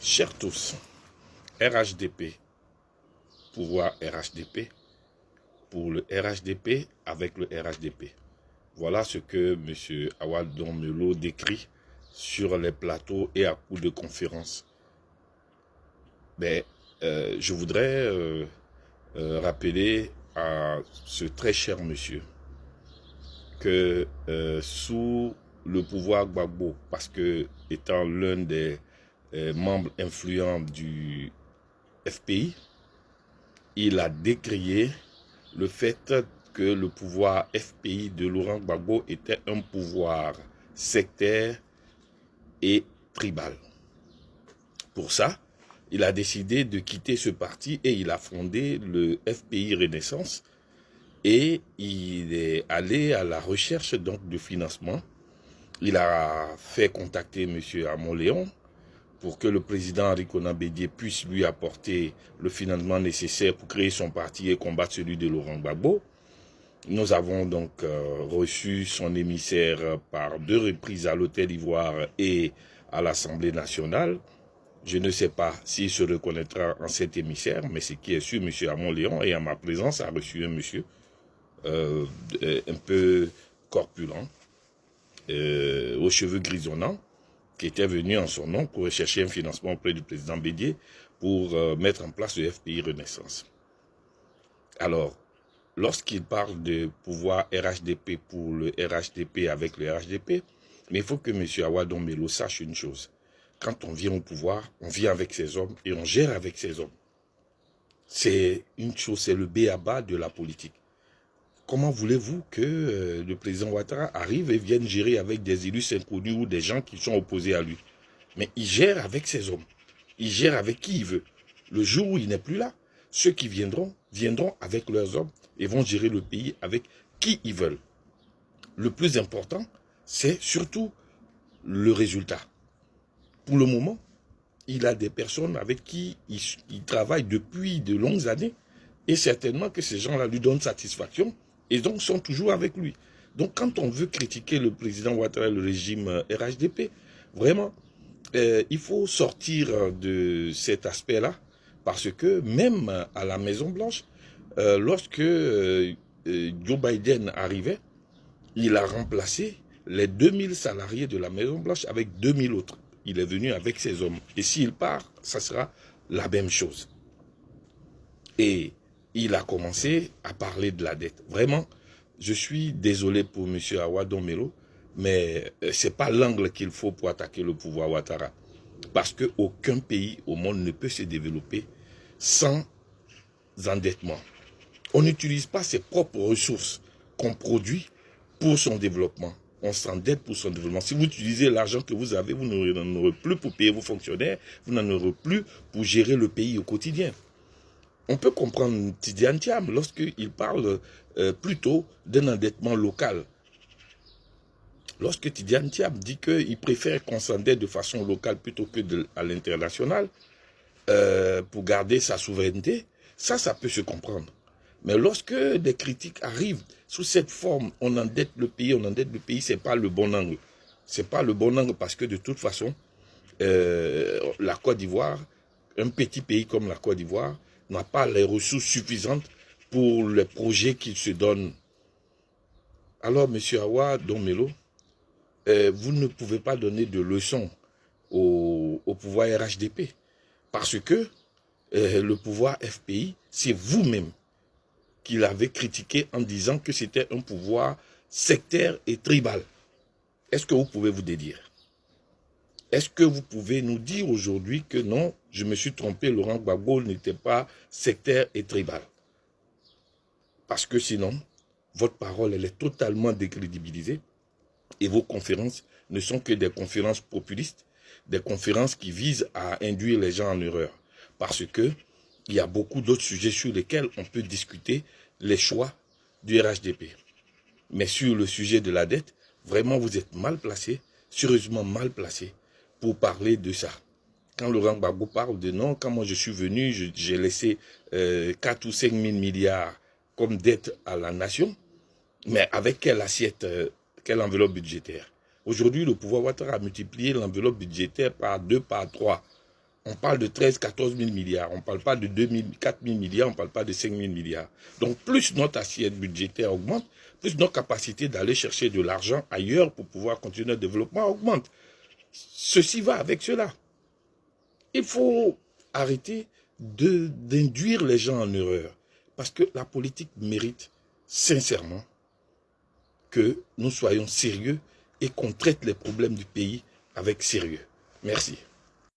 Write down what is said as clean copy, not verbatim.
Chers tous, RHDP, pouvoir RHDP, pour le RHDP avec le RHDP. Voilà ce que M. Awa Don-Melo décrit sur les plateaux et à coups de conférences. Mais je voudrais rappeler à ce très cher monsieur que sous le pouvoir Gbagbo, parce que étant l'un des membres influents du FPI, il a décrié le fait que le pouvoir FPI de Laurent Gbagbo était un pouvoir sectaire et tribal. Pour ça, il a décidé de quitter ce parti et il a fondé le FPI Renaissance et il est allé à la recherche donc de financement. Il a fait contacter M. Hamon Léon pour que le président Henri Konan Bédié puisse lui apporter le financement nécessaire pour créer son parti et combattre celui de Laurent Gbagbo. Nous avons donc reçu son émissaire par 2 reprises à l'Hôtel Ivoire et à l'Assemblée nationale. Je ne sais pas s'il se reconnaîtra en cet émissaire, mais ce qui est sûr, M. Hamon Léon, et à ma présence, a reçu un monsieur un peu corpulent, aux cheveux grisonnants, qui était venu en son nom pour rechercher un financement auprès du président Bédié pour mettre en place le FPI Renaissance. Alors, lorsqu'il parle de pouvoir RHDP pour le RHDP avec le RHDP, mais il faut que M. Awa Don-Melo sache une chose. Quand on vient au pouvoir, on vient avec ses hommes et on gère avec ses hommes. C'est une chose, c'est le b.a.-ba de la politique. Comment voulez-vous que le président Ouattara arrive et vienne gérer avec des élus inconnus ou des gens qui sont opposés à lui? Mais il gère avec ses hommes. Il gère avec qui il veut. Le jour où il n'est plus là, ceux qui viendront avec leurs hommes et vont gérer le pays avec qui ils veulent. Le plus important, c'est surtout le résultat. Pour le moment, il a des personnes avec qui il travaille depuis de longues années et certainement que ces gens-là lui donnent satisfaction et donc sont toujours avec lui. Donc quand on veut critiquer le président Ouattara et le régime RHDP, vraiment, il faut sortir de cet aspect-là parce que même à la Maison-Blanche, lorsque Joe Biden arrivait, il a remplacé les 2000 salariés de la Maison-Blanche avec 2000 autres. Il est venu avec ses hommes. Et s'il part, ça sera la même chose. Et il a commencé à parler de la dette. Vraiment, je suis désolé pour M. Awa Don-Melo, mais ce n'est pas l'angle qu'il faut pour attaquer le pouvoir Ouattara. Parce qu'aucun pays au monde ne peut se développer sans endettement. On n'utilise pas ses propres ressources qu'on produit pour son développement. On s'endette pour son développement. Si vous utilisez l'argent que vous avez, vous n'en aurez plus pour payer vos fonctionnaires, vous n'en aurez plus pour gérer le pays au quotidien. On peut comprendre Tidiane Thiam lorsqu'il parle plutôt d'un endettement local. Lorsque Tidiane Thiam dit qu'il préfère qu'on s'endette de façon locale plutôt que à l'international pour garder sa souveraineté, ça peut se comprendre. Mais lorsque des critiques arrivent sous cette forme, on endette le pays, c'est pas le bon angle. C'est pas le bon angle parce que de toute façon, la Côte d'Ivoire, un petit pays comme la Côte d'Ivoire, n'a pas les ressources suffisantes pour les projets qu'il se donne. Alors, M. Awa Don-Melo, vous ne pouvez pas donner de leçons au pouvoir RHDP parce que le pouvoir FPI, c'est vous-même qui l'avez critiqué en disant que c'était un pouvoir sectaire et tribal. Est-ce que vous pouvez vous dédire? Est-ce que vous pouvez nous dire aujourd'hui que non, je me suis trompé, Laurent Gbagbo n'était pas sectaire et tribal? Parce que sinon, votre parole, elle est totalement décrédibilisée et vos conférences ne sont que des conférences populistes, des conférences qui visent à induire les gens en erreur. Parce que il y a beaucoup d'autres sujets sur lesquels on peut discuter les choix du RHDP. Mais sur le sujet de la dette, vraiment vous êtes mal placé, sérieusement mal placé pour parler de ça. Quand Laurent Gbagbo parle de non, quand moi je suis venu, j'ai laissé 4 ou 5 000 milliards comme dette à la nation, mais avec quelle assiette, quelle enveloppe budgétaire? Aujourd'hui, le pouvoir Ouattara a multiplié l'enveloppe budgétaire par 2, par 3. On parle de 13, 14 000 milliards. On ne parle pas de 2 000, 4 000 milliards, on ne parle pas de 5 000 milliards. Donc, plus notre assiette budgétaire augmente, plus notre capacité d'aller chercher de l'argent ailleurs pour pouvoir continuer notre développement augmente. Ceci va avec cela. Il faut arrêter d'induire les gens en erreur. Parce que la politique mérite sincèrement que nous soyons sérieux et qu'on traite les problèmes du pays avec sérieux. Merci.